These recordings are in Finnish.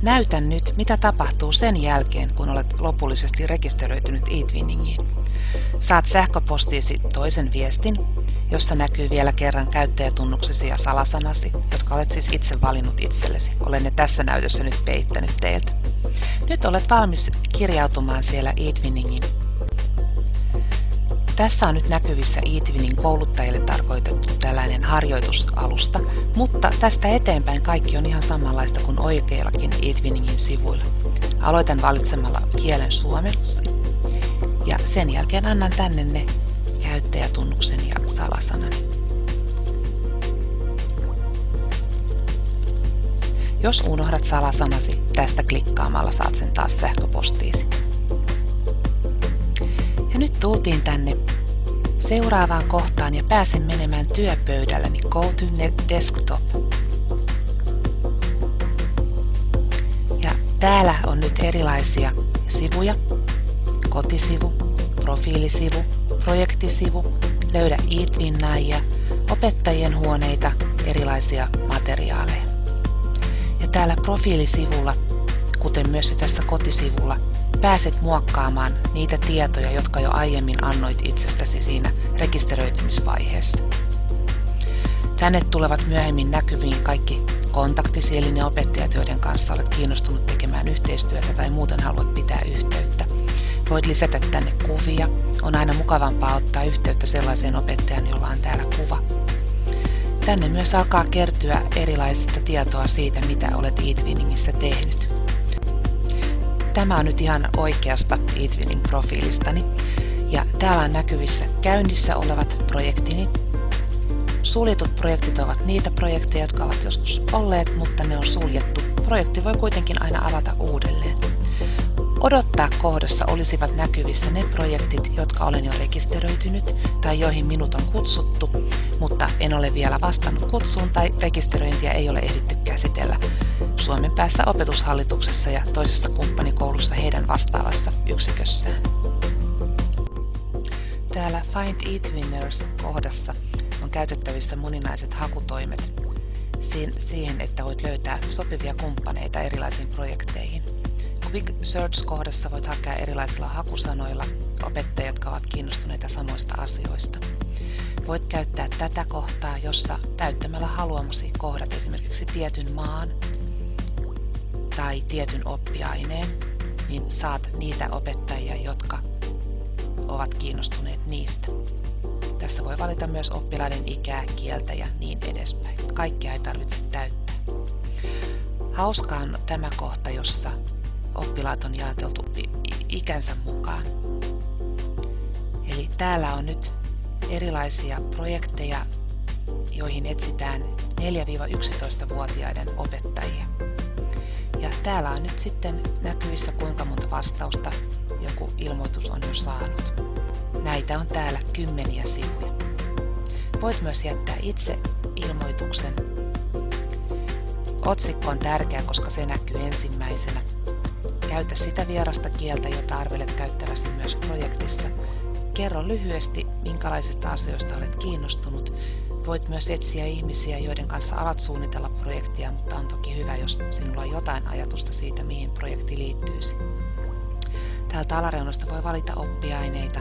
Näytän nyt, mitä tapahtuu sen jälkeen, kun olet lopullisesti rekisteröitynyt eTwinningiin. Saat sähköpostiisi toisen viestin, jossa näkyy vielä kerran käyttäjätunnuksesi ja salasanasi, jotka olet siis itse valinnut itsellesi. Olen ne tässä näytössä nyt peittänyt teiltä. Nyt olet valmis kirjautumaan siellä eTwinningiin. Tässä on nyt näkyvissä eTwinning kouluttajille tarkoitettu tällainen harjoitusalusta, mutta tästä eteenpäin kaikki on ihan samanlaista kuin oikeillakin eTwinningin sivuilla. Aloitan valitsemalla kielen suomeksi ja sen jälkeen annan tänne ne käyttäjätunnuksen ja salasanani. Jos unohdat salasanasi, tästä klikkaamalla saat sen taas sähköpostiisi. Ja nyt tultiin tänne seuraavaan kohtaan ja pääsen menemään työpöydälläni Go to Desktop. Ja täällä on nyt erilaisia sivuja, kotisivu, profiilisivu, projektisivu, löydä eTwinnaajia, opettajien huoneita, erilaisia materiaaleja. Ja täällä profiilisivulla, kuten myös tässä kotisivulla, pääset muokkaamaan niitä tietoja, jotka jo aiemmin annoit itsestäsi siinä rekisteröitymisvaiheessa. Tänne tulevat myöhemmin näkyviin kaikki kontaktisi eli ne opettajat, joiden kanssa olet kiinnostunut tekemään yhteistyötä tai muuten haluat pitää yhteyttä. Voit lisätä tänne kuvia. On aina mukavampaa ottaa yhteyttä sellaiseen opettajan, jolla on täällä kuva. Tänne myös alkaa kertyä erilaista tietoa siitä, mitä olet eTwinningissä tehnyt. Tämä on nyt ihan oikeasta eTwinning-profiilistani ja täällä on näkyvissä käynnissä olevat projektini. Suljetut projektit ovat niitä projekteja, jotka ovat joskus olleet, mutta ne on suljettu. Projekti voi kuitenkin aina avata uudelleen. Odottaa kohdassa olisivat näkyvissä ne projektit, jotka olen jo rekisteröitynyt tai joihin minut on kutsuttu, mutta en ole vielä vastannut kutsuun tai rekisteröintiä ei ole ehditty käsitellä Suomen päässä opetushallituksessa ja toisessa kumppanikoulussa heidän vastaavassa yksikössään. Täällä Find eTwinners-kohdassa on käytettävissä moninaiset hakutoimet siihen, että voit löytää sopivia kumppaneita erilaisiin projekteihin. Quick Search-kohdassa voit hakea erilaisilla hakusanoilla opettajia, jotka ovat kiinnostuneita samoista asioista. Voit käyttää tätä kohtaa, jossa täyttämällä haluamasi kohdat esimerkiksi tietyn maan tai tietyn oppiaineen, niin saat niitä opettajia, jotka ovat kiinnostuneet niistä. Tässä voi valita myös oppilaiden ikää, kieltä ja niin edespäin. Kaikkea ei tarvitse täyttää. Hauskaa on tämä kohta, jossa oppilaat on jaoteltu ikänsä mukaan. Eli täällä on nyt erilaisia projekteja, joihin etsitään 4-11-vuotiaiden opettajia. Ja täällä on nyt sitten näkyvissä kuinka monta vastausta joku ilmoitus on jo saanut. Näitä on täällä 10 sivuja. Voit myös jättää itse ilmoituksen. Otsikko on tärkeä, koska se näkyy ensimmäisenä. Käytä sitä vierasta kieltä, jota arvelet käyttäväsi myös projektissa. Kerro lyhyesti, minkälaisista asioista olet kiinnostunut. Voit myös etsiä ihmisiä, joiden kanssa alat suunnitella projektia, mutta on toki hyvä, jos sinulla on jotain ajatusta siitä, mihin projekti liittyisi. Täältä alareunasta voi valita oppiaineita,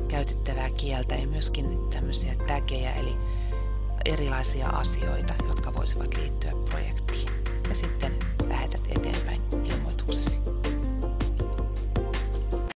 käytettävää kieltä ja myöskin tämmöisiä tägejä, eli erilaisia asioita, jotka voisivat liittyä projektiin. Ja sitten